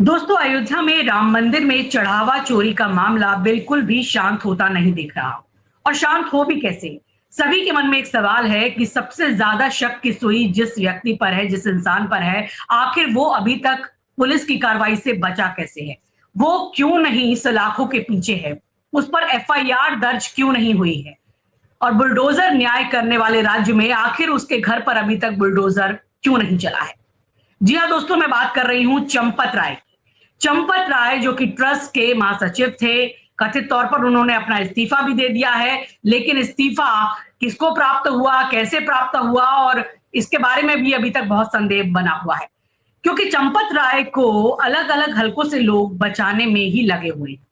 दोस्तों, अयोध्या में राम मंदिर में चढ़ावा चोरी का मामला बिल्कुल भी शांत होता नहीं दिख रहा। और शांत हो भी कैसे? सभी के मन में एक सवाल है कि सबसे ज्यादा शक की सुई जिस व्यक्ति पर है, जिस इंसान पर है, आखिर वो अभी तक पुलिस की कार्रवाई से बचा कैसे है? वो क्यों नहीं सलाखों के पीछे है? उस पर एफआईआर दर्ज क्यों नहीं हुई है? और बुलडोजर न्याय करने वाले राज्य में आखिर उसके घर पर अभी तक बुलडोजर क्यों नहीं चला है? जी हाँ दोस्तों, मैं बात कर रही हूं चंपत राय की। चंपत राय जो कि ट्रस्ट के महासचिव थे, कथित तौर पर उन्होंने अपना इस्तीफा भी दे दिया है, लेकिन इस्तीफा किसको प्राप्त हुआ, कैसे प्राप्त हुआ और इसके बारे में भी अभी तक बहुत संदेह बना हुआ है। क्योंकि चंपत राय को अलग-अलग हलकों से लोग बचाने में ही लगे हुए हैं।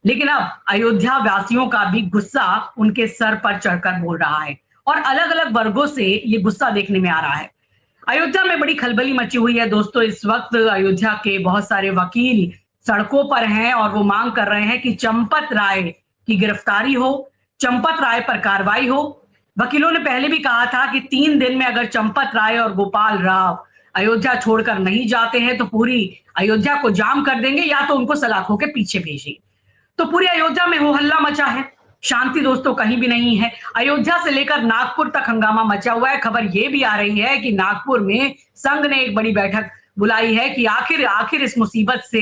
लेकिन अब अयोध्या वासियों का भी गुस्सा उनके सर पर चढ़कर बोल रहा है और अलग-अलग वर्गों से ये गुस्सा देखने में आ रहा है। अयोध्या में बड़ी खलबली मची हुई है दोस्तों। इस वक्त अयोध्या के बहुत सारे वकील सड़कों पर हैं और वो मांग कर रहे हैं कि चंपत राय की गिरफ्तारी हो, चंपत राय पर कार्रवाई हो। वकीलों ने पहले भी कहा था कि 3 दिन में अगर चंपत राय और गोपाल राव अयोध्या छोड़कर नहीं जाते हैं तो पूरी अयोध्या को जाम कर देंगे या तो उनको सलाखों के पीछे भेजेंगे। तो पूरी अयोध्या में हो हल्ला मचा है। शांति दोस्तों कहीं भी नहीं है। अयोध्या से लेकर नागपुर तक हंगामा मचा हुआ है। खबर ये भी आ रही है कि नागपुर में संघ ने एक बड़ी बैठक बुलाई है कि आखिर आखिर इस मुसीबत से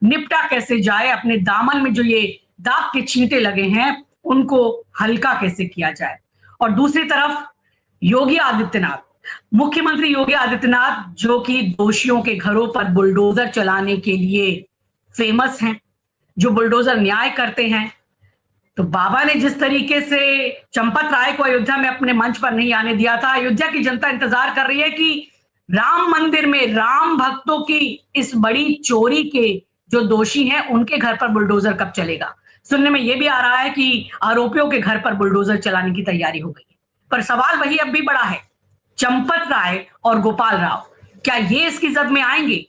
निपटा कैसे जाए, अपने दामन में जो ये दाग के छींटे लगे हैं उनको हल्का कैसे किया जाए। और दूसरी तरफ योगी आदित्यनाथ, मुख्यमंत्री योगी आदित्यनाथ जो कि दोषियों के घरों पर बुलडोजर चलाने के लिए फेमस हैं, जो बुलडोजर न्याय करते हैं। तो बाबा ने जिस तरीके से चंपत राय को अयोध्या में अपने मंच पर नहीं आने दिया था, अयोध्या की जनता इंतजार कर रही है कि राम मंदिर में राम भक्तों की इस बड़ी चोरी के जो दोषी हैं उनके घर पर बुलडोजर कब चलेगा। सुनने में यह भी आ रहा है कि आरोपियों के घर पर बुलडोजर चलाने की तैयारी हो गई है। पर सवाल वही अब भी बड़ा है, चंपत राय और गोपाल राव क्या ये इसकी जद में आएंगे?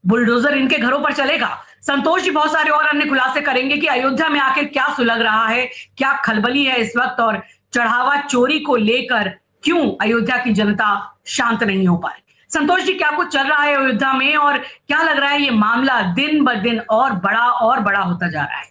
बुलडोजर इनके घरों पर चलेगा? संतोष जी बहुत सारे और अन्य खुलासे करेंगे कि अयोध्या में आखिर क्या सुलग रहा है, क्या खलबली है इस वक्त और चढ़ावा चोरी को लेकर क्यों अयोध्या की जनता शांत नहीं हो पाए। संतोष जी, क्या कुछ चल रहा है अयोध्या में और क्या लग रहा है ये मामला दिन ब दिन और बड़ा होता जा रहा है?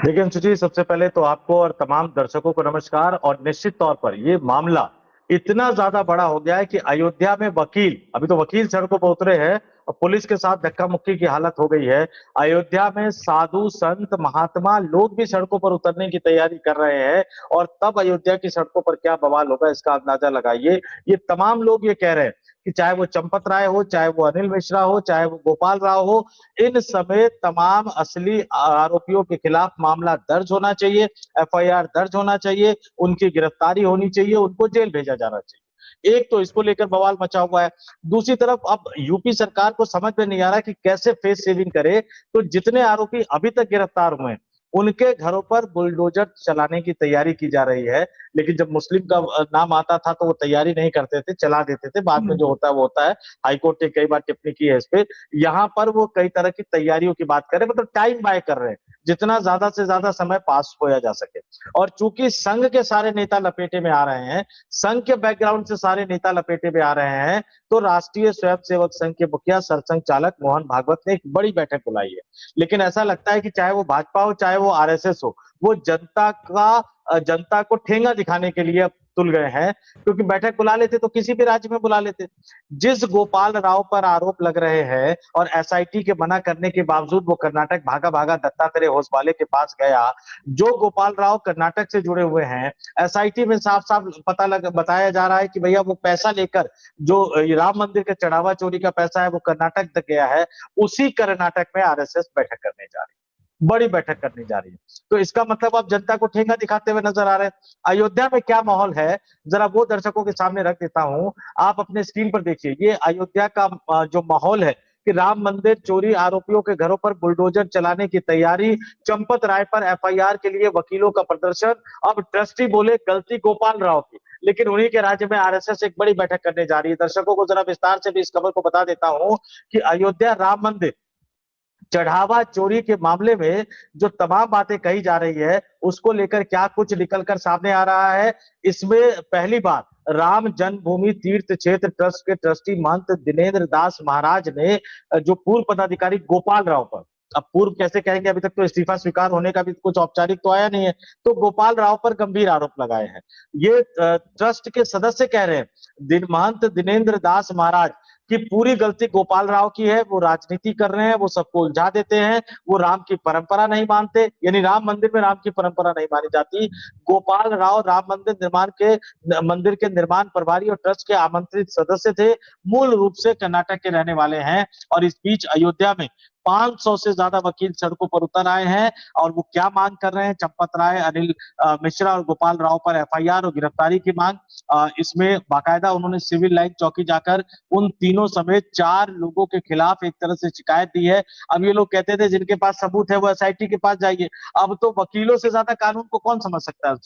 देखिए अंशु जी, सबसे पहले तो आपको और तमाम दर्शकों को नमस्कार। और निश्चित तौर पर ये मामला इतना ज्यादा बड़ा हो गया है कि अयोध्या में वकील, अभी तो वकील सड़कों पर उतरे हैं और पुलिस के साथ धक्का मुक्की की हालत हो गई है। अयोध्या में साधु संत महात्मा लोग भी सड़कों पर उतरने की तैयारी कर रहे हैं और तब अयोध्या की सड़कों पर क्या बवाल होगा इसका अंदाजा लगाइए। ये तमाम लोग ये कह रहे हैं कि चाहे वो चंपत राय हो, चाहे वो अनिल मिश्रा हो, चाहे वो गोपाल राव हो, इन समेत तमाम असली आरोपियों के खिलाफ मामला दर्ज होना चाहिए, एफआईआर दर्ज होना चाहिए, उनकी गिरफ्तारी होनी चाहिए, उनको जेल भेजा जाना चाहिए। एक तो इसको लेकर बवाल मचा हुआ है। दूसरी तरफ अब यूपी सरकार को समझ में नहीं आ रहा कि कैसे फेस सेविंग करे। तो जितने आरोपी अभी तक गिरफ्तार हुए हैं उनके घरों पर बुलडोजर चलाने की तैयारी की जा रही है। लेकिन जब मुस्लिम का नाम आता था तो वो तैयारी नहीं करते थे, चला देते थे। बाद में जो होता है वो होता है। हाईकोर्ट ने कई बार टिप्पणी की है इस पे। यहाँ पर वो कई तरह की तैयारियों की बात कर रहे हैं, मतलब टाइम बाय कर रहे हैं, जितना ज्यादा से ज्यादा समय पास होया जा सके। और चूंकि संघ के सारे नेता लपेटे में आ रहे हैं, संघ के बैकग्राउंड से सारे नेता लपेटे में आ रहे हैं, तो राष्ट्रीय स्वयंसेवक संघ के मुखिया सरसंघ चालक मोहन भागवत ने एक बड़ी बैठक बुलाई है। लेकिन ऐसा लगता है कि चाहे वो भाजपा हो चाहे वो आरएसएस हो, वो जनता को ठेंगा दिखाने के लिए तुल गए हैं। क्योंकि बैठक बुला लेते तो किसी भी राज्य में बुला लेते। जिस गोपाल राव पर आरोप लग रहे हैं और एसआईटी के मना करने के बावजूद वो कर्नाटक भागा भागा दत्तात्रेय होसवाले के पास गया, जो गोपाल राव कर्नाटक से जुड़े हुए हैं, एसआईटी में साफ साफ बताया जा रहा है कि भैया वो पैसा लेकर जो राम मंदिर के चढ़ावा चोरी का पैसा है वो कर्नाटक तक गया है। उसी कर्नाटक में आरएसएस बैठक करने जा रही है, बड़ी बैठक करने जा रही है। तो इसका मतलब आप जनता को ठेंगा दिखाते हुए नजर आ रहे हैं। अयोध्या में क्या माहौल है जरा वो दर्शकों के सामने रख देता हूं। आप अपने स्क्रीन पर देखिए, ये अयोध्या का जो माहौल है कि राम मंदिर चोरी आरोपियों के घरों पर बुलडोजर चलाने की तैयारी, चंपत राय पर एफआईआर के लिए वकीलों का प्रदर्शन। अब ट्रस्टी बोले गलती गोपाल राव की, लेकिन उन्हीं के राज्य में आरएसएस एक बड़ी बैठक करने जा रही है। दर्शकों को जरा विस्तार से भी इस खबर को बता देता हूं कि अयोध्या राम मंदिर चढ़ावा चोरी के मामले में जो तमाम बातें कही जा रही है उसको लेकर क्या कुछ निकलकर सामने आ रहा है। इसमें पहली बार राम जन्मभूमि तीर्थ क्षेत्र ट्रस्ट के ट्रस्टी महंत दिनेंद्र दास महाराज ने जो पूर्व पदाधिकारी गोपाल राव पर, अब पूर्व कैसे कहेंगे, अभी तक तो इस्तीफा स्वीकार होने का भी कुछ औपचारिक तो आया नहीं है, तो गोपाल राव पर गंभीर आरोप लगाए हैं। ये ट्रस्ट के सदस्य कह रहे हैं महंत दिनेंद्र दास महाराज कि पूरी गलती गोपाल राव की है, वो राजनीति कर रहे हैं, वो सबको उलझा देते हैं, वो राम की परंपरा नहीं मानते, यानी राम मंदिर में राम की परंपरा नहीं मानी जाती। गोपाल राव राम मंदिर के निर्माण प्रभारी और ट्रस्ट के आमंत्रित सदस्य थे, मूल रूप से कर्नाटक के रहने वाले हैं। और इस बीच अयोध्या में 500 से ज्यादा वकील सड़कों पर उतर आए हैं और वो क्या मांग कर रहे हैं, चंपत राय, अनिल मिश्रा और गोपाल राव पर एफआईआर और गिरफ्तारी की मांग। इसमें बाकायदा उन्होंने सिविल लाइन चौकी जाकर उन तीनों समेत 4 लोगों के खिलाफ एक तरह से शिकायत दी है। अब ये लोग कहते थे जिनके पास सबूत है वो एसआईटी के पास जाइए, अब तो वकीलों से ज्यादा कानून को कौन समझ सकता है।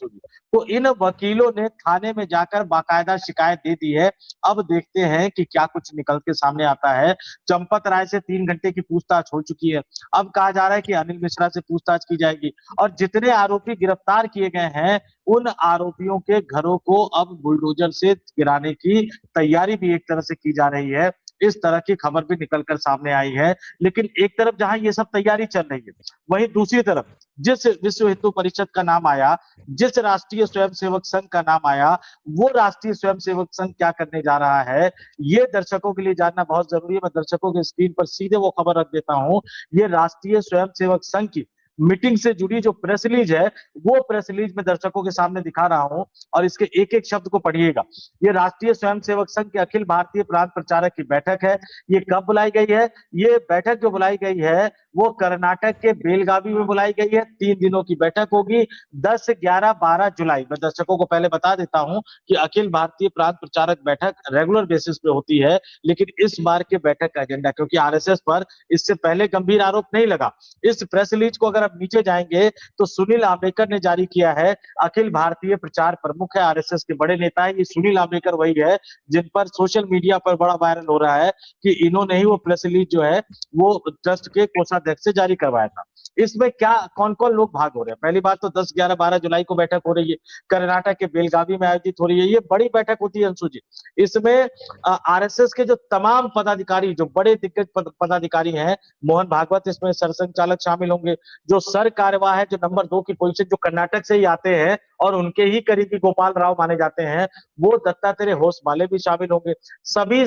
तो इन वकीलों ने थाने में जाकर बाकायदा शिकायत दे दी है। अब देखते हैं कि क्या कुछ निकल के सामने आता है। चंपत राय से 3 घंटे की पूछताछ हो चुकी है, अब कहा जा रहा है कि अनिल मिश्रा से पूछताछ की जाएगी और जितने आरोपी गिरफ्तार किए गए हैं उन आरोपियों के घरों को अब बुलडोजर से गिराने की तैयारी भी एक तरह से की जा रही है। इस तरह की खबर भी निकलकर सामने आई है। लेकिन एक तरफ जहां ये सब तैयारी चल रही है, वहीं दूसरी तरफ जिस विश्व हिंदू परिषद का नाम आया, जिस राष्ट्रीय स्वयंसेवक संघ का नाम आया, वो राष्ट्रीय स्वयंसेवक संघ क्या करने जा रहा है, ये दर्शकों के लिए जानना बहुत जरूरी है। मैं दर्शकों के स्क्रीन पर सीधे वो खबर रख देता हूं। ये राष्ट्रीय स्वयंसेवक संघ की मीटिंग से जुड़ी जो प्रेस रिलीज है, वो प्रेस रिलीज में दर्शकों के सामने दिखा रहा हूं और इसके एक एक शब्द को पढ़िएगा। ये राष्ट्रीय स्वयंसेवक संघ के अखिल भारतीय प्रांत प्रचारक की बैठक है। ये कब बुलाई गई है? ये बैठक जो बुलाई गई है वो कर्नाटक के बेलगावी में बुलाई गई है। 3 दिनों की बैठक होगी, 10, 11, 12 जुलाई। मैं दर्शकों को पहले बता देता हूं कि अखिल भारतीय प्रांत प्रचारक बैठक रेगुलर बेसिस पे होती है, लेकिन इस बार के बैठक का एजेंडा, क्योंकि आरएसएस पर इससे पहले गंभीर आरोप नहीं लगा, इस प्रेस रिलीज को अगर आप नीचे जाएंगे तो सुनील आंबेडकर ने जारी किया है। अखिल भारतीय प्रचार प्रमुख है, आरएसएस के बड़े नेता है। ये सुनील आंबेडकर वही है जिन पर सोशल मीडिया पर बड़ा वायरल हो रहा है कि इन्होंने ही वो प्रेस रिलीज जो है वो ट्रस्ट के कोषाध्यक्ष से जारी करवाया था। इसमें क्या कौन कौन लोग भाग हो रहे हैं? पहली बात तो 10, 11, 12 जुलाई को बैठक हो रही है, कर्नाटक के बेलगावी में आयोजित हो रही है। ये बड़ी बैठक होती है अंशु जी। इसमें आरएसएस के जो तमाम पदाधिकारी, जो बड़े दिग्गज पदाधिकारी हैं, मोहन भागवत इसमें सरसंघचालक शामिल होंगे, जो सर कार्यवाह है, जो नंबर 2 की पोजीशन, जो कर्नाटक से ही आते हैं और उनके ही करीबी गोपाल राव माने जाते हैं, वो दत्तात्रेय होसमाले भी शामिल होंगे। सभी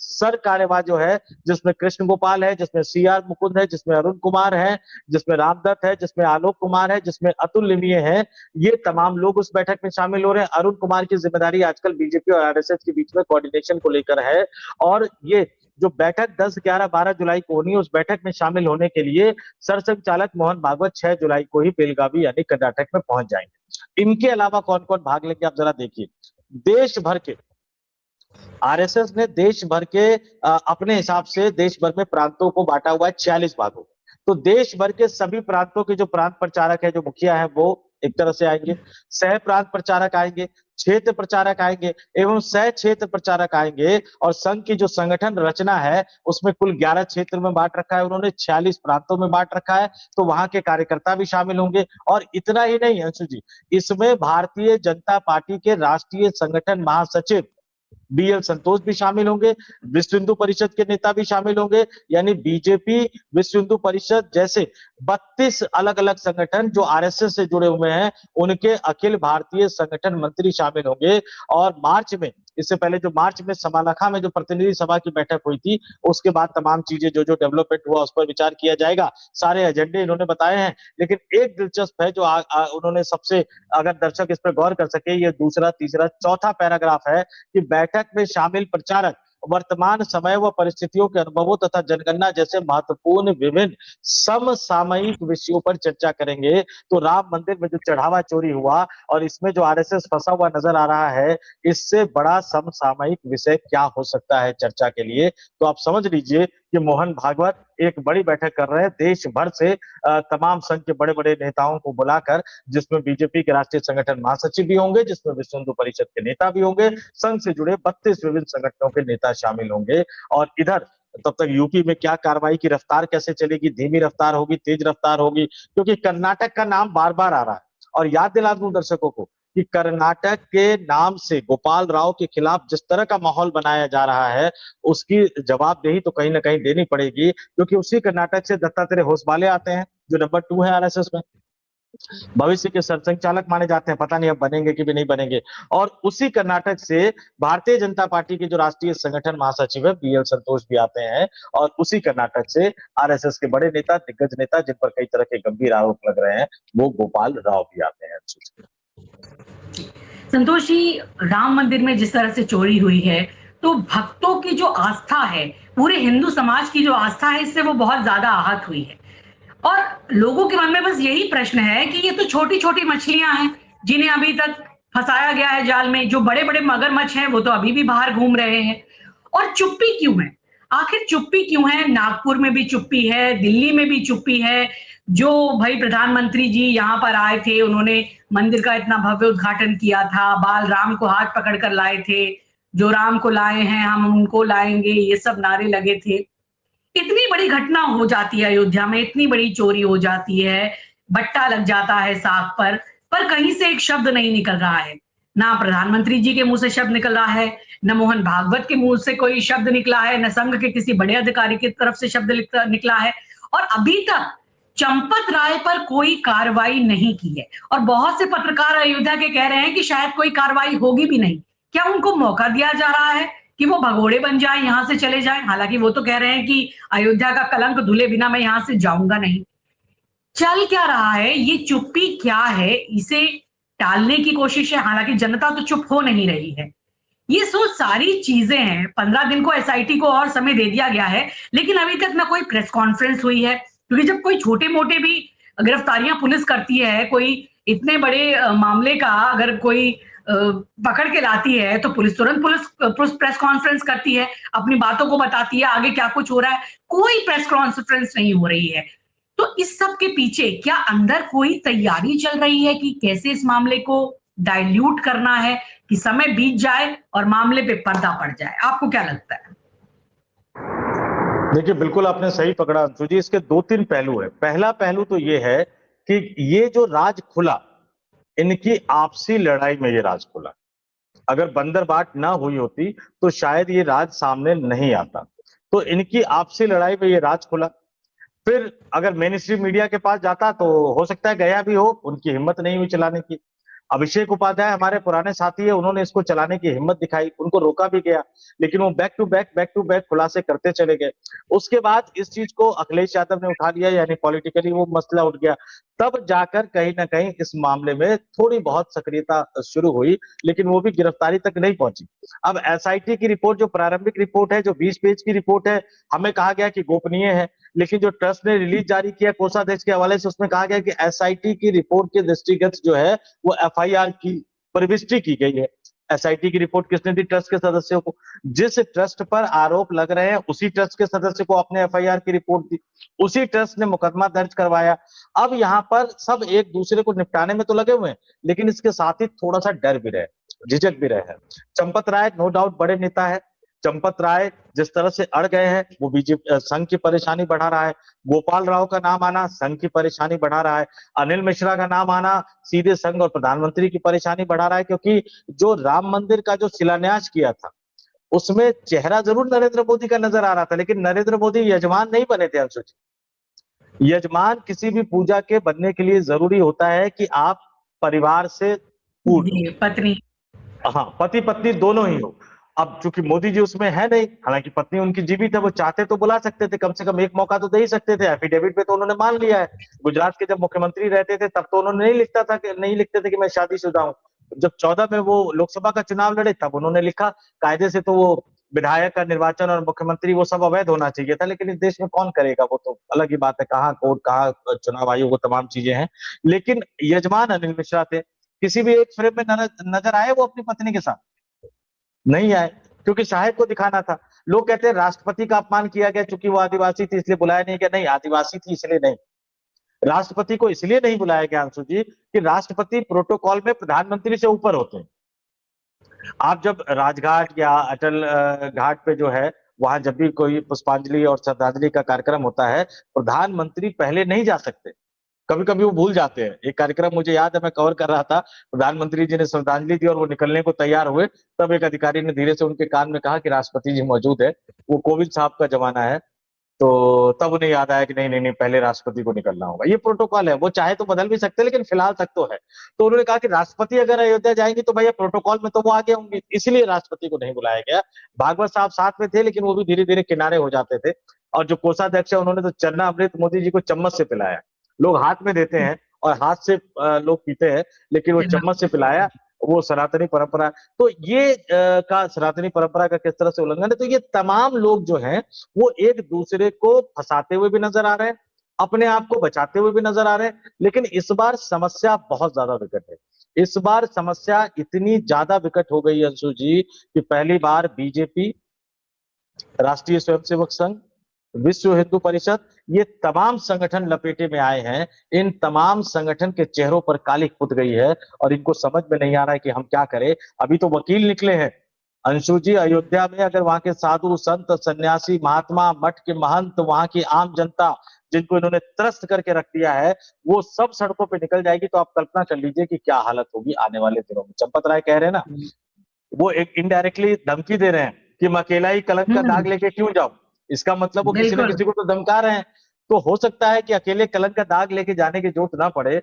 सर कार्यवाह जो है, जिसमें कृष्ण गोपाल है, जिसमें सीआर मुकुंद है, जिसमें अरुण कुमार है, जिसमें रामदत्त है, जिसमें आलोक कुमार है, जिसमें अतुल लिमिये है, ये तमाम लोग उस बैठक में शामिल हो रहे हैं। अरुण कुमार की जिम्मेदारी आजकल बीजेपी और आरएसएस के बीच में कोऑर्डिनेशन को लेकर है। और ये जो बैठक 10, 11, 12 जुलाई को होनी है, उस बैठक में शामिल होने के लिए सरसंघचालक मोहन भागवत 6 जुलाई को ही बेलगावी यानी कर्नाटक में पहुंच जाएंगे। इनके अलावा कौन कौन भाग लेंगे आप जरा देखिए। देश भर के आरएसएस ने देश भर के अपने हिसाब से देश भर में प्रांतों को बांटा हुआ है 46 भागों। तो देश भर के सभी प्रांतों के जो प्रांत प्रचारक है, जो मुखिया है, वो एक तरह से आएंगे, सह प्रांत प्रचारक आएंगे, क्षेत्र प्रचारक आएंगे एवं सह क्षेत्र प्रचारक आएंगे। और संघ की जो संगठन रचना है उसमें कुल 11 क्षेत्र में बांट रखा है उन्होंने, 46 प्रांतों में बांट रखा है, तो वहां के कार्यकर्ता भी शामिल होंगे। और इतना ही नहीं अंशु जी, इसमें भारतीय जनता पार्टी के राष्ट्रीय संगठन महासचिव बीएल संतोष भी शामिल होंगे, विश्व हिंदू परिषद के नेता भी शामिल होंगे। यानी बीजेपी, विश्व हिंदू परिषद जैसे 32 अलग अलग संगठन जो आरएसएस से जुड़े हुए हैं, उनके अखिल भारतीय संगठन मंत्री शामिल होंगे। और मार्च में, इससे पहले जो मार्च में समालखा में जो प्रतिनिधि सभा की बैठक हुई थी, उसके बाद तमाम चीजें जो डेवलपमेंट हुआ उस पर विचार किया जाएगा। सारे एजेंडे इन्होंने बताए हैं। लेकिन एक दिलचस्प है जो उन्होंने सबसे, अगर दर्शक इस पर गौर कर सके, ये दूसरा, तीसरा, चौथा पैराग्राफ है कि बैठक में शामिल प्रचारक वर्तमान समय व परिस्थितियों के अनुभवों तथा जनगणना जैसे महत्वपूर्ण विभिन्न समसामयिक विषयों पर चर्चा करेंगे। तो राम मंदिर में जो चढ़ावा चोरी हुआ और इसमें जो आरएसएस फंसा हुआ नजर आ रहा है, इससे बड़ा समसामयिक विषय क्या हो सकता है चर्चा के लिए? तो आप समझ लीजिए कि मोहन भागवत एक बड़ी बैठक कर रहे हैं देश भर से तमाम संघ के बड़े बड़े नेताओं को बुलाकर, जिसमें बीजेपी के राष्ट्रीय संगठन महासचिव भी होंगे, जिसमें विश्व हिंदू परिषद के नेता भी होंगे, संघ से जुड़े 32 विभिन्न संगठनों के नेता शामिल होंगे। और इधर तब तक यूपी में क्या कार्रवाई की रफ्तार कैसे चलेगी, धीमी रफ्तार होगी, तेज रफ्तार होगी, क्योंकि कर्नाटक का नाम बार बार आ रहा है। और याद दिला दूं दर्शकों को कि कर्नाटक के नाम से गोपाल राव के खिलाफ जिस तरह का माहौल बनाया जा रहा है, उसकी जवाबदेही तो कहीं ना कहीं देनी पड़ेगी, क्योंकि उसी कर्नाटक से दत्तात्रेय होसबाले आते हैं जो नंबर 2 है आरएसएस में, भविष्य के सरसंघचालक माने जाते हैं, पता नहीं अब बनेंगे कि भी नहीं बनेंगे। और उसी कर्नाटक से भारतीय जनता पार्टी के जो राष्ट्रीय संगठन महासचिव है बीएल संतोष भी आते हैं, और उसी कर्नाटक से आरएसएस के बड़े नेता, दिग्गज नेता जिन पर कई तरह के गंभीर आरोप लग रहे हैं, वो गोपाल राव भी आते हैं। संतोष जी, राम मंदिर में जिस तरह से चोरी हुई है, तो भक्तों की जो आस्था है, पूरे हिंदू समाज की जो आस्था है, इससे वो बहुत ज्यादा आहत हुई है। और लोगों के मन में बस यही प्रश्न है कि ये तो छोटी-छोटी मछलियां हैं, जिन्हें अभी तक फंसाया गया है जाल में। जो बड़े-बड़े मगरमच्छ हैं, वो तो अभी भी बाहर घूम रहे हैं। और चुप्पी क्यों है? आखिर चुप्पी क्यों है? नागपुर में भी चुप्पी है, दिल्ली में भी चुप्पी है। जो भाई प्रधानमंत्री जी यहाँ पर आए थे, उन्होंने मंदिर का इतना भव्य उद्घाटन किया था, बाल राम को हाथ पकड़ कर लाए थे, जो राम को लाए हैं हम उनको लाएंगे, ये सब नारे लगे थे। इतनी बड़ी घटना हो जाती है अयोध्या में, इतनी बड़ी चोरी हो जाती है, बट्टा लग जाता है साख पर कहीं से एक शब्द नहीं निकल रहा है। ना प्रधानमंत्री जी के मुंह से शब्द निकल रहा है, न मोहन भागवत के मुंह से कोई शब्द निकला है, न संघ के किसी बड़े अधिकारी की तरफ से शब्द निकला है। और अभी तक चंपत राय पर कोई कार्रवाई नहीं की है। और बहुत से पत्रकार अयोध्या के कह रहे हैं कि शायद कोई कार्रवाई होगी भी नहीं। क्या उनको मौका दिया जा रहा है कि वो भगोड़े बन जाए, यहां से चले जाएं? हालांकि वो तो कह रहे हैं कि अयोध्या का कलंक धुले बिना मैं यहां से जाऊंगा नहीं। चल क्या रहा है? ये चुप्पी क्या है? इसे टालने की कोशिश है। हालांकि जनता तो चुप हो नहीं रही है। ये सारी चीजें हैं। 15 दिन को एसआईटी को और समय दे दिया गया है, लेकिन अभी तक ना कोई प्रेस कॉन्फ्रेंस हुई है। क्योंकि जब कोई छोटे मोटे भी गिरफ्तारियां पुलिस करती है, कोई इतने बड़े मामले का अगर कोई पकड़ के लाती है, तो पुलिस तुरंत प्रेस कॉन्फ्रेंस करती है, अपनी बातों को बताती है, आगे क्या कुछ हो रहा है। कोई प्रेस कॉन्फ्रेंस नहीं हो रही है। तो इस सब के पीछे क्या अंदर कोई तैयारी चल रही है कि कैसे इस मामले को डाइल्यूट करना है, कि समय बीत जाए और मामले पे पर्दा पड़ जाए? आपको क्या लगता है? देखिए, बिल्कुल आपने सही पकड़ा अंशु जी। इसके 2-3 पहलू है। पहला पहलू तो ये है कि ये जो राज खुला, इनकी आपसी लड़ाई में ये राज खुला। अगर बंदरबाट ना हुई होती तो शायद ये राज सामने नहीं आता। तो इनकी आपसी लड़ाई में ये राज खुला। फिर अगर मेन स्ट्रीम मीडिया के पास जाता तो हो सकता है गया भी हो, उनकी हिम्मत नहीं हुई चलाने की। अभिषेक उपाध्याय हमारे पुराने साथी है, उन्होंने इसको चलाने की हिम्मत दिखाई, उनको रोका भी गया, लेकिन वो बैक टू बैक खुलासे करते चले गए। उसके बाद इस चीज को अखिलेश यादव ने उठा लिया, यानी पॉलिटिकली वो मसला उठ गया। तब जाकर कहीं ना कहीं इस मामले में थोड़ी बहुत सक्रियता शुरू हुई, लेकिन वो भी गिरफ्तारी तक नहीं पहुंची। अब एसआईटी की रिपोर्ट, जो प्रारंभिक रिपोर्ट है, जो 20 पेज की रिपोर्ट है, हमें कहा गया कि गोपनीय है, लेकिन जो ट्रस्ट ने रिलीज जारी किया कोषाध्यक्ष के हवाले से, उसमें कहा गया कि एसआईटी की रिपोर्ट के दृष्टिगत जो है वो एफआईआर की प्रविष्टि की गई है। एसआईटी की रिपोर्ट किसने दी? ट्रस्ट के सदस्यों को। जिस ट्रस्ट पर आरोप लग रहे हैं उसी ट्रस्ट के सदस्य को अपने एफआईआर की रिपोर्ट दी, उसी ट्रस्ट ने मुकदमा दर्ज करवाया। अब यहाँ पर सब एक दूसरे को निपटाने में तो लगे हुए हैं, लेकिन इसके साथ ही थोड़ा सा डर भी रहे, झिझक भी रहे हैं। चंपत राय नो डाउट बड़े नेता है। चंपत राय जिस तरह से अड़ गए हैं, वो बीजेपी संघ की परेशानी बढ़ा रहा है। गोपाल राव का नाम आना संघ की परेशानी बढ़ा रहा है। अनिल मिश्रा का नाम आना सीधे संघ और प्रधानमंत्री की परेशानी बढ़ा रहा है, क्योंकि जो राम मंदिर का जो शिलान्यास किया था, उसमें चेहरा जरूर नरेंद्र मोदी का नजर आ रहा था, लेकिन नरेंद्र मोदी यजमान नहीं बने थे अंशु जी। यजमान किसी भी पूजा के बनने के लिए जरूरी होता है कि आप परिवार से पूर्ण, पत्नी, हाँ, पति पत्नी दोनों ही हो। अब चूंकि मोदी जी उसमें है नहीं, हालांकि पत्नी उनकी जीवित है, वो चाहते तो बुला सकते थे, कम से कम एक मौका तो दे ही सकते थे। एफिडेविट पे तो उन्होंने मान लिया है। गुजरात के जब मुख्यमंत्री रहते थे तब तो उन्होंने नहीं लिखते थे कि मैं शादीशुदा हूँ। जब 14 में वो लोकसभा का चुनाव लड़े तब उन्होंने लिखा। कायदे से तो वो विधायक का निर्वाचन और मुख्यमंत्री वो सब अवैध होना चाहिए था, लेकिन इस देश में कौन करेगा, वो तो अलग ही बात है। कहाँ कोर्ट, कहाँ चुनाव आयोग, वो तमाम चीजें हैं। लेकिन यजमान अनिल मिश्रा थे। किसी भी एक फ्रेम में नजर आए वो अपनी पत्नी के साथ? नहीं आए, क्योंकि साहेब को दिखाना था। लोग कहते हैं राष्ट्रपति का अपमान किया गया, चूंकि वो आदिवासी थी इसलिए बुलाया नहीं गया। नहीं, आदिवासी थी इसलिए नहीं। राष्ट्रपति को इसलिए नहीं बुलाया गया अंशु जी कि राष्ट्रपति प्रोटोकॉल में प्रधानमंत्री से ऊपर होते हैं। आप जब राजघाट या अटल घाट पे जो है वहां जब भी कोई पुष्पांजलि और श्रद्धांजलि का कार्यक्रम होता है, प्रधानमंत्री पहले नहीं जा सकते, कभी कभी वो भूल जाते हैं। एक कार्यक्रम मुझे याद है, मैं कवर कर रहा था, प्रधानमंत्री जी ने श्रद्धांजलि दी और वो निकलने को तैयार हुए, तब एक अधिकारी ने धीरे से उनके कान में कहा कि राष्ट्रपति जी मौजूद है। वो कोविंद साहब का जमाना है, तो तब उन्हें याद आया कि नहीं नहीं नहीं, पहले राष्ट्रपति को निकलना होगा। ये प्रोटोकॉल है, वो चाहे तो बदल भी सकते हैं, लेकिन फिलहाल तक तो है। तो उन्होंने कहा कि राष्ट्रपति अगर अयोध्या जाएंगे तो भैया प्रोटोकॉल में तो वो आगे होंगे, इसलिए राष्ट्रपति को नहीं बुलाया गया। भागवत साहब साथ में थे, लेकिन वो भी धीरे धीरे किनारे हो जाते थे। और जो कोषाध्यक्ष है, उन्होंने तो चरना अमृत मोदी जी को चम्मच से पिलाया। लोग हाथ में देते हैं और हाथ से लोग पीते हैं, लेकिन वो चम्मच से पिलाया। वो सनातनी परंपरा, तो ये का सनातनी परंपरा का किस तरह से उल्लंघन है। तो ये तमाम लोग जो हैं वो एक दूसरे को फंसाते हुए भी नजर आ रहे हैं, अपने आप को बचाते हुए भी नजर आ रहे हैं। लेकिन इस बार समस्या बहुत ज्यादा विकट है। इस बार समस्या इतनी ज्यादा विकट हो गई है अंशु जी, कि पहली बार बीजेपी, राष्ट्रीय स्वयंसेवक संघ, विश्व हिंदू परिषद, ये तमाम संगठन लपेटे में आए हैं। इन तमाम संगठन के चेहरों पर काली फुट गई है और इनको समझ में नहीं आ रहा है कि हम क्या करें। अभी तो वकील निकले हैं अंशु जी, अयोध्या में अगर वहां के साधु संत सन्यासी महात्मा मठ के महंत, वहां की आम जनता जिनको इन्होंने त्रस्त करके रख दिया है, वो सब सड़कों पे निकल जाएगी, तो आप कल्पना कर लीजिए कि क्या हालत होगी आने वाले दिनों में। चंपत राय कह रहे हैं ना, वो एक इनडायरेक्टली धमकी दे रहे हैं कि मैं अकेला ही कलंक का दाग लेके क्यों जाऊं। इसका मतलब वो किसी न बिल्कुल। किसी को तो धमका रहे हैं। तो हो सकता है कि अकेले कलंक का दाग लेके जाने की जरूरत ना पड़े।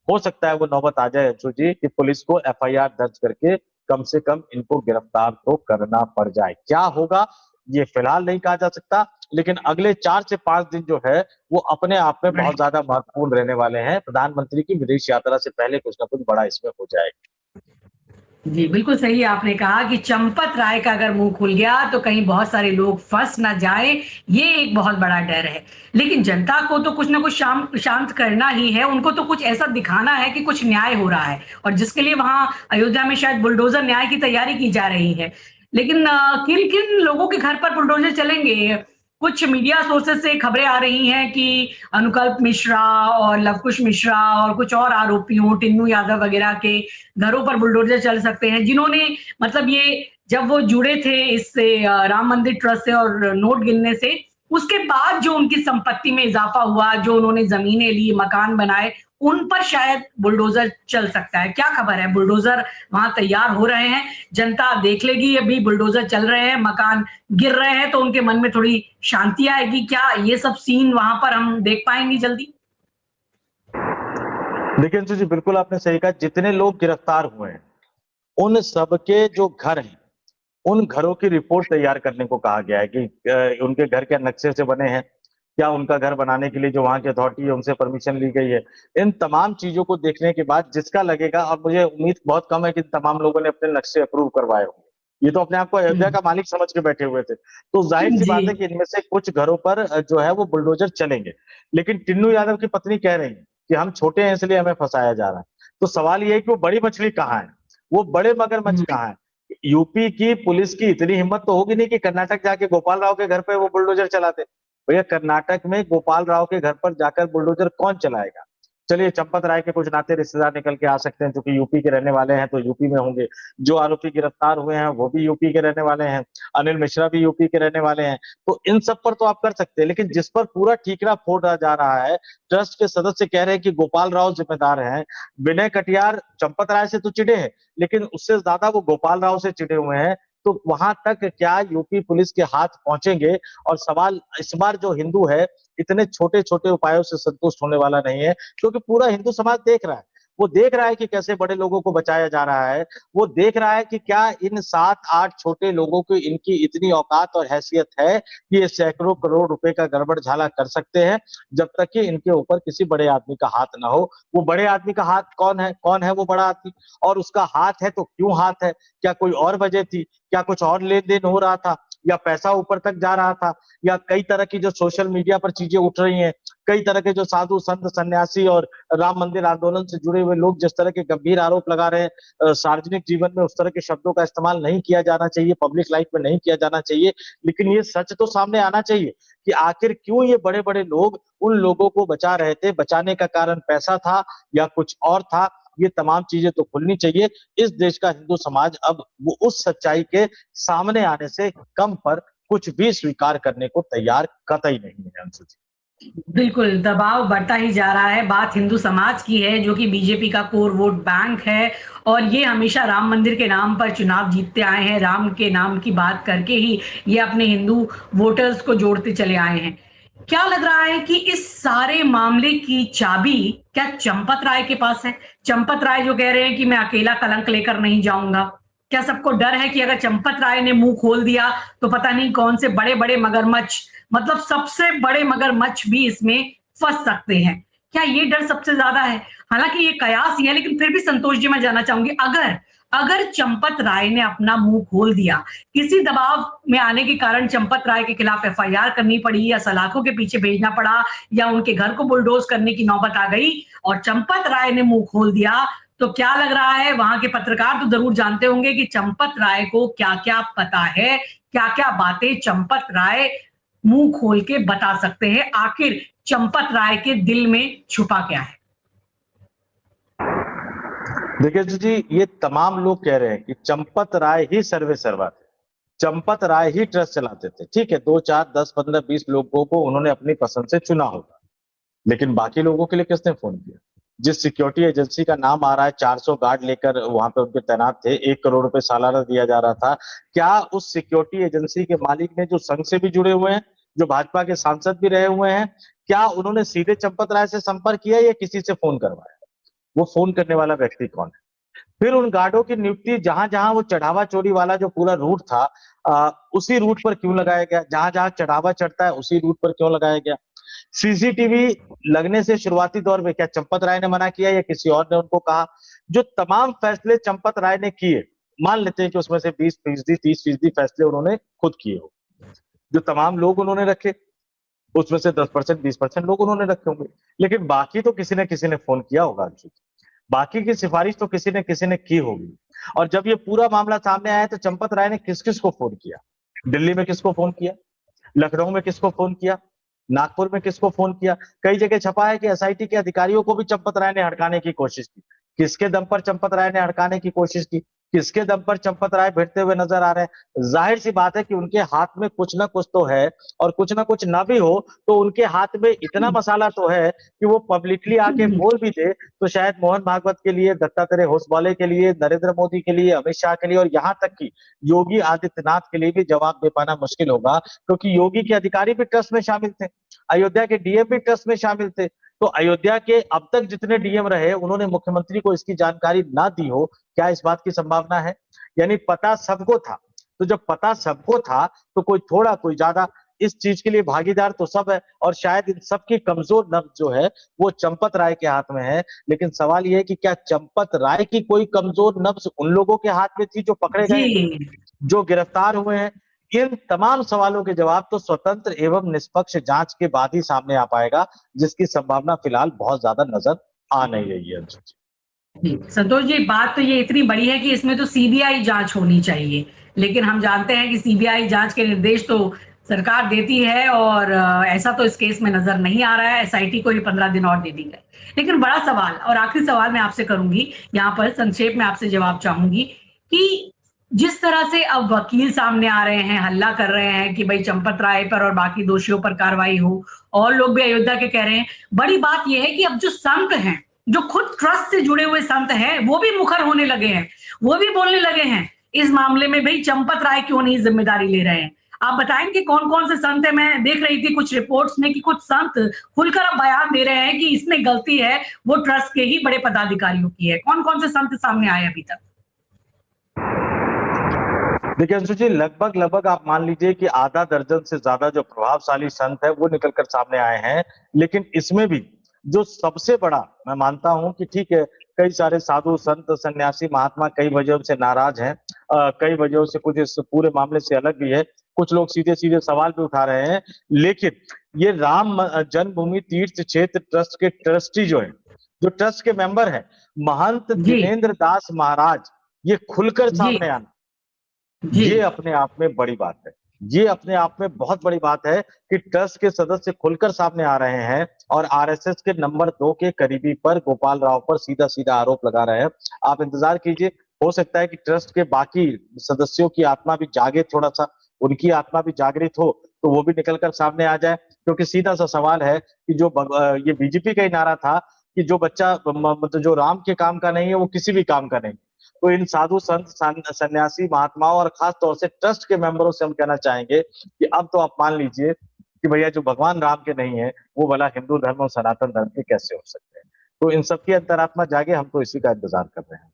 हो सकता है वो नौबत आ जाए अंशु जी कि पुलिस को एफआईआर दर्ज करके कम से कम इनको गिरफ्तार तो करना पड़ जाए। क्या होगा ये फिलहाल नहीं कहा जा सकता, लेकिन अगले 4 से 5 दिन जो है वो अपने आप में बहुत राइट। ज्यादा महत्वपूर्ण रहने वाले हैं। प्रधानमंत्री की विदेश यात्रा से पहले कुछ ना कुछ बड़ा इसमें हो जाएगा। जी, बिल्कुल सही आपने कहा कि चंपत राय का अगर मुँह खुल गया तो कहीं बहुत सारे लोग फँस ना जाएँ, ये एक बहुत बड़ा डर है। लेकिन जनता को तो कुछ ना कुछ शांत करना ही है, उनको तो कुछ ऐसा दिखाना है कि कुछ न्याय हो रहा है और जिसके लिए वहाँ अयोध्या में शायद बुलडोज़र न्याय की तैयारी की जा रही है। लेकिन किन-किन लोगों के घर पर बुलडोज़र चलेंगे? कुछ मीडिया सोर्सेज़ से खबरें आ रही हैं कि अनुकल्प मिश्रा और लवकुश मिश्रा और कुछ और आरोपियों, टिन्नू यादव वगैरह के घरों पर बुलडोज़र चल सकते हैं, जिन्होंने मतलब ये जब वो जुड़े थे इससे राम मंदिर ट्रस्ट से और नोट गिनने से, उसके बाद जो उनकी संपत्ति में इज़ाफ़ा हुआ, जो उन्होंने ज़मीनें ली, मकान बनाए, उन पर शायद बुलडोज़र चल सकता है। क्या खबर है? बुलडोज़र वहाँ तैयार हो रहे हैं, जनता देख लेगी अभी बुलडोज़र चल रहे हैं, मकान गिर रहे हैं, तो उनके मन में थोड़ी शांति आएगी। क्या ये सब सीन वहाँ पर हम देख पाएँगे जल्दी? देखिए अंशु जी, बिल्कुल आपने सही कहा। जितने लोग गिरफ्तार हुए हैं उन सबके जो घर हैं, उन घरों की रिपोर्ट तैयार करने को कहा गया है कि उनके घर क्या नक्शे से बने हैं, क्या उनका घर बनाने के लिए जो वहां की अथॉरिटी है उनसे परमिशन ली गई है। इन तमाम चीजों को देखने के बाद जिसका लगेगा, और मुझे उम्मीद बहुत कम है कि तमाम लोगों ने अपने नक्शे अप्रूव करवाए होंगे। ये तो अपने आप को अयोध्या हुँ। का मालिक समझ के बैठे हुए थे। तो जाहिर सी जी। बात है कि इनमें से कुछ घरों पर जो है वो बुलडोजर चलेंगे। लेकिन टिन्नू यादव की पत्नी कह रही है कि हम छोटे हैं इसलिए हमें फंसाया जा रहा है। तो सवाल ये है कि वो बड़ी मछली कहाँ है, वो बड़े मगरमच्छ हुँ। कहाँ है। यूपी की पुलिस की इतनी हिम्मत तो होगी नहीं कि कर्नाटक जाके गोपाल राव के घर पे वो बुलडोजर चलाते। भैया कर्नाटक में गोपाल राव के घर पर जाकर बुलडोजर कौन चलाएगा। चलिए चंपत राय के कुछ नाते रिश्तेदार निकल के आ सकते हैं, क्योंकि यूपी के रहने वाले हैं तो यूपी में होंगे। जो आरोपी गिरफ्तार हुए हैं वो भी यूपी के रहने वाले हैं, अनिल मिश्रा भी यूपी के रहने वाले हैं। तो इन सब पर तो आप कर सकते हैं, लेकिन जिस पर पूरा ठीकरा फोड़ा जा रहा है, ट्रस्ट के सदस्य कह रहे हैं कि गोपाल राव जिम्मेदार हैं। विनय कटियार चंपत राय से तो चिढ़े हैं, लेकिन उससे ज्यादा वो गोपाल राव से चिढ़े हुए हैं। तो वहां तक क्या यूपी पुलिस के हाथ पहुंचेंगे। और सवाल इस बार जो हिंदू है इतने छोटे छोटे उपायों से संतुष्ट होने वाला नहीं है, क्योंकि पूरा हिंदू समाज देख रहा है। वो देख रहा है कि कैसे बड़े लोगों को बचाया जा रहा है। वो देख रहा है कि क्या इन 7-8 छोटे लोगों की इनकी इतनी औकात और हैसियत है कि ये सैकड़ों करोड़ रुपए का गड़बड़ झाला कर सकते हैं, जब तक कि इनके ऊपर किसी बड़े आदमी का हाथ ना हो। वो बड़े आदमी का हाथ कौन है, कौन है वो बड़ा आदमी, और उसका हाथ है तो क्यों हाथ है। क्या कोई और वजह थी, क्या कुछ और लेन देन हो रहा था, या पैसा ऊपर तक जा रहा था, या कई तरह की जो सोशल मीडिया पर चीजें उठ रही हैं, कई तरह के जो साधु संत सन्यासी और राम मंदिर आंदोलन से जुड़े हुए लोग जिस तरह के गंभीर आरोप लगा रहे हैं, सार्वजनिक जीवन में उस तरह के शब्दों का इस्तेमाल नहीं किया जाना चाहिए, पब्लिक लाइफ में नहीं किया जाना चाहिए। लेकिन ये सच तो सामने आना चाहिए कि आखिर क्यों ये बड़े बड़े लोग उन लोगों को बचा रहे थे। बचाने का कारण पैसा था या कुछ और था, ये तमाम चीजें तो खुलनी चाहिए। इस देश का हिंदू समाज अब वो उस सच्चाई के सामने आने से कम पर कुछ भी स्वीकार करने को तैयार कतई नहीं है अंशु जी। बिल्कुल, दबाव बढ़ता ही जा रहा है। बात हिंदू समाज की है, जो कि बीजेपी का कोर वोट बैंक है और ये हमेशा राम मंदिर के नाम पर चुनाव जीतते आए हैं। राम के नाम की बात करके ही ये अपने हिंदू वोटर्स को जोड़ते चले आए हैं। क्या लग रहा है कि इस सारे मामले की चाबी क्या चंपत राय के पास है? चंपत राय जो कह रहे हैं कि मैं अकेला कलंक लेकर नहीं जाऊँगा। क्या सबको डर है कि अगर चंपत राय ने मुँह खोल दिया, तो पता नहीं कौन से बड़े-बड़े मगरमच्छ, मतलब सबसे बड़े मगरमच्छ भी इसमें फँस सकते हैं। क्या ये डर सबसे ज़्यादा है? हालाँकि ये कयास ही है, लेकिन फिर भी संतोष जी मैं जानना चाहूँगी, अगर अगर चंपत राय ने अपना मुँह खोल दिया, किसी दबाव में आने के कारण चंपत राय के खिलाफ एफआईआर करनी पड़ी या सलाखों के पीछे भेजना पड़ा या उनके घर को बुलडोज़ करने की नौबत आ गई और चंपत राय ने मुँह खोल दिया, तो क्या लग रहा है वहाँ के पत्रकार तो ज़रूर जानते होंगे कि चंपत राय को क्या-क्या पता है, क्या-क्या बातें चंपत राय मुंह खोल के बता सकते हैं। आखिर चंपत राय के दिल में छुपा क्या है? देखिए जी, ये तमाम लोग कह रहे हैं कि चंपत राय ही सर्वे सर्वा थे, चंपत राय ही ट्रस्ट चलाते थे। ठीक है, 2 4 10 15 20 लोगों को उन्होंने अपनी पसंद से चुना होगा, लेकिन बाकी लोगों के लिए किसने फोन किया? जिस सिक्योरिटी एजेंसी का नाम आ रहा है, 400 गार्ड लेकर वहां पे उनके तैनात थे, 1 करोड़ रुपए सालाना दिया जा रहा था, क्या उस सिक्योरिटी एजेंसी के मालिक ने, जो संघ से भी जुड़े हुए हैं, जो भाजपा के सांसद भी रहे हुए हैं, क्या उन्होंने सीधे चंपत राय से संपर्क किया या किसी से फोन करवाया? वो फोन करने वाला व्यक्ति कौन है? फिर उन गार्डों की नियुक्ति जहां जहां वो चढ़ावा चोरी वाला जो पूरा रूट था, उसी रूट पर क्यों लगाया गया? जहां जहां चढ़ावा चढ़ता है उसी रूट पर क्यों लगाया गया? सीसीटीवी लगने से शुरुआती दौर में क्या चंपत राय ने मना किया या किसी और ने उनको कहा? जो तमाम फैसले चंपत राय ने किए, मान लेते हैं कि उसमें से 20% 30% फैसले उन्होंने खुद किए हो, जो तमाम लोग उन्होंने रखे उसमें से 10% 20% लोग उन्होंने रखे होंगे, लेकिन बाकी तो किसी न किसी ने फोन किया होगा। बाकी की सिफारिश तो किसी ने की होगी। और जब ये पूरा मामला सामने आया तो चंपत राय ने किस किस को फोन किया? दिल्ली में किसको फोन किया? लखनऊ में किसको फोन किया? नागपुर में किसको फोन किया? कई जगह छपा है कि एसआईटी के अधिकारियों को भी चंपत राय ने हड़काने की कोशिश की। किसके दम पर चंपत राय ने हड़काने की कोशिश की? किसके दम पर चंपत राय भिड़ते हुए नजर आ रहे हैं? जाहिर सी बात है कि उनके हाथ में कुछ ना कुछ तो है, और कुछ ना कुछ ना भी हो तो उनके हाथ में इतना मसाला तो है कि वो पब्लिकली आके बोल भी दे तो शायद मोहन भागवत के लिए, दत्तात्रेय होसवाले के लिए, नरेंद्र मोदी के लिए, अमित शाह के लिए और यहाँ तक कि योगी आदित्यनाथ के लिए भी जवाब दे पाना मुश्किल होगा, क्योंकि योगी के अधिकारी भी ट्रस्ट में शामिल थे, अयोध्या के डीएम भी ट्रस्ट में शामिल थे। तो अयोध्या के अब तक जितने डीएम रहे उन्होंने मुख्यमंत्री को इसकी जानकारी ना दी हो, क्या इस बात की संभावना है? यानी पता सबको था। तो जब पता सबको था तो कोई थोड़ा कोई ज्यादा इस चीज के लिए भागीदार तो सब है, और शायद इन सबकी कमजोर नब्ज जो है वो चंपत राय के हाथ में है। लेकिन सवाल यह है कि क्या चंपत राय की कोई कमजोर नब्ज उन लोगों के हाथ में थी जो पकड़े गए, जी। जो गिरफ्तार हुए हैं? इन तमाम सवालों के जवाब तो स्वतंत्र एवं निष्पक्ष जांच के बाद ही सामने आ पाएगा, जिसकी संभावना फिलहाल बहुत ज्यादा नजर आ नहीं रही है। जी, संतोष जी, बात तो ये इतनी बड़ी है कि इसमें तो सीबीआई जांच होनी चाहिए, लेकिन हम जानते हैं कि सीबीआई जांच के निर्देश तो सरकार देती है और ऐसा तो इस केस में नजर नहीं आ रहा है। एसआईटी को ये 15 दिन और दे दी गए। लेकिन बड़ा सवाल और आखिरी सवाल मैं आपसे करूंगी, यहाँ पर संक्षेप में आपसे जवाब चाहूंगी कि जिस तरह से अब वकील सामने आ रहे हैं, हल्ला कर रहे हैं कि भाई चंपत राय पर और बाकी दोषियों पर कार्रवाई हो, और लोग भी अयोध्या के कह रहे हैं। बड़ी बात यह है कि अब जो संत हैं, जो खुद ट्रस्ट से जुड़े हुए संत हैं, वो भी मुखर होने लगे हैं, वो भी बोलने लगे हैं इस मामले में, भाई चंपत राय क्यों नहीं जिम्मेदारी ले रहे हैं? आप बताएंगे कौन कौन से संत है? मैं देख रही थी कुछ रिपोर्ट्स में कि कुछ संत खुलकर अब बयान दे रहे हैं कि इसमें गलती है वो ट्रस्ट के ही बड़े पदाधिकारियों की है। कौन कौन से संत सामने आए अभी तक? देखिए अंशु जी, लगभग लगभग आप मान लीजिए कि आधा दर्जन से ज्यादा जो प्रभावशाली संत है वो निकलकर सामने आए हैं। लेकिन इसमें भी जो सबसे बड़ा, मैं मानता हूं कि ठीक है, कई सारे साधु संत सन्यासी महात्मा कई वजहों से नाराज हैं, कई वजहों से कुछ इस पूरे मामले से अलग भी है, कुछ लोग सीधे सीधे सवाल भी उठा रहे हैं। लेकिन ये राम जन्मभूमि तीर्थ क्षेत्र ट्रस्ट के ट्रस्टी जो है, जो ट्रस्ट के मेंबर है, महंत जी। दिनेंद्र दास महाराज, ये खुलकर जी। सामने आना, जी। ये अपने आप में बड़ी बात है। ये अपने आप में बहुत बड़ी बात है कि ट्रस्ट के सदस्य खुलकर सामने आ रहे हैं और आरएसएस के नंबर 2 के करीबी पर, गोपाल राव पर सीधा सीधा आरोप लगा रहे हैं। आप इंतजार कीजिए, हो सकता है कि ट्रस्ट के बाकी सदस्यों की आत्मा भी जागे थोड़ा सा, उनकी आत्मा भी जागृत हो तो वो भी निकलकर सामने आ जाए। क्योंकि सीधा सा सवाल है कि ये बीजेपी का ही नारा था कि जो बच्चा मतलब जो राम के काम का नहीं है वो किसी भी काम का नहीं। तो इन साधु संत सन्यासी महात्माओं और खास तौर से ट्रस्ट के मेंबरों से हम कहना चाहेंगे कि अब तो आप मान लीजिए कि भैया जो भगवान राम के नहीं है वो भला हिंदू धर्म और सनातन धर्म के कैसे हो सकते हैं। तो इन सबकी अंतरात्मा जागे, हम तो इसी का इंतजार कर रहे हैं।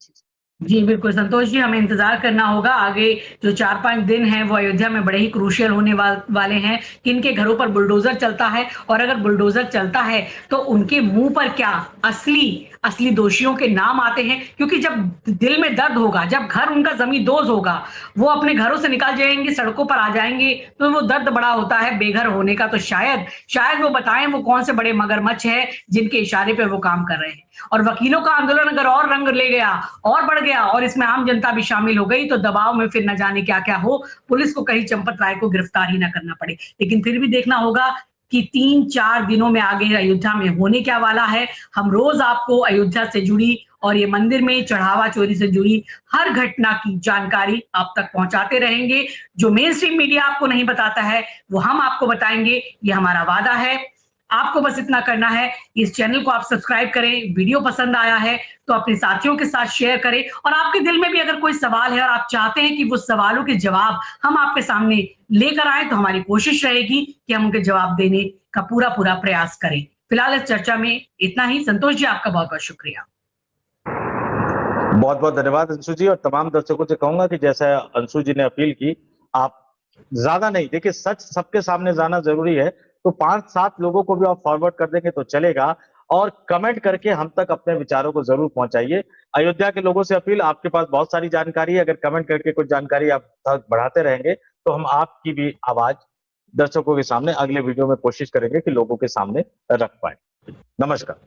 जी, बिल्कुल संतोष जी, हमें इंतज़ार करना होगा। आगे जो 4-5 दिन हैं वो अयोध्या में बड़े ही क्रूशियल होने वाले हैं। किन-के घरों पर बुलडोज़र चलता है और अगर बुलडोज़र चलता है तो उनके मुँह पर क्या असली दोषियों के नाम आते हैं। क्योंकि जब दिल में दर्द होगा, जब घर उनका ज़मींदोज़ होगा, वो अपने घरों से निकल जाएँगे, सड़कों पर आ जाएँगे, तो वो दर्द बड़ा होता है बेघर होने का। तो शायद वो बताएँ वो कौन से बड़े मगरमच्छ हैं जिनके इशारे पे वो काम कर रहे हैं। और वकीलों का आंदोलन अगर और रंग ले गया और बढ़ गया और इसमें आम जनता भी शामिल हो गई तो दबाव में फिर न जाने क्या-क्या हो, पुलिस को कहीं चंपत राय को गिरफ्तार ही ना करना पड़े। लेकिन फिर भी देखना होगा कि 3-4 दिनों में आगे अयोध्या में होने क्या वाला है। हम रोज़ आपको अयोध्या से जुड़ी और ये मंदिर में चढ़ावा चोरी से जुड़ी हर घटना की जानकारी आप तक पहुँचाते रहेंगे। जो मेन स्ट्रीम मीडिया आपको नहीं बताता है, वो हम आपको बताएँगे, ये हमारा वादा है। आपको बस इतना करना है, इस चैनल को आप सब्सक्राइब करें, वीडियो पसंद आया है तो अपने साथियों के साथ शेयर करें और आपके दिल में भी अगर कोई सवाल है और आप चाहते हैं कि वो सवालों के जवाब हम आपके सामने लेकर आएँ, तो हमारी कोशिश रहेगी कि हम उनके जवाब देने का पूरा प्रयास करें। फिलहाल इस चर्चा में इतना ही। संतोष जी, आपका बहुत-बहुत शुक्रिया। बहुत-बहुत धन्यवाद अंशु जी, और तमाम दर्शकों से कहूंगा कि जैसा अंशु जी ने अपील की, आप ज्यादा नहीं, देखिए सच सबके सामने जाना जरूरी है, तो 5-7 लोगों को भी आप फॉरवर्ड कर देंगे तो चलेगा, और कमेंट करके हम तक अपने विचारों को जरूर पहुंचाइए। अयोध्या के लोगों से अपील, आपके पास बहुत सारी जानकारी है, अगर कमेंट करके कुछ जानकारी आप तक बढ़ाते रहेंगे तो हम आपकी भी आवाज दर्शकों के सामने अगले वीडियो में कोशिश करेंगे कि लोगों के सामने रख पाए। नमस्कार।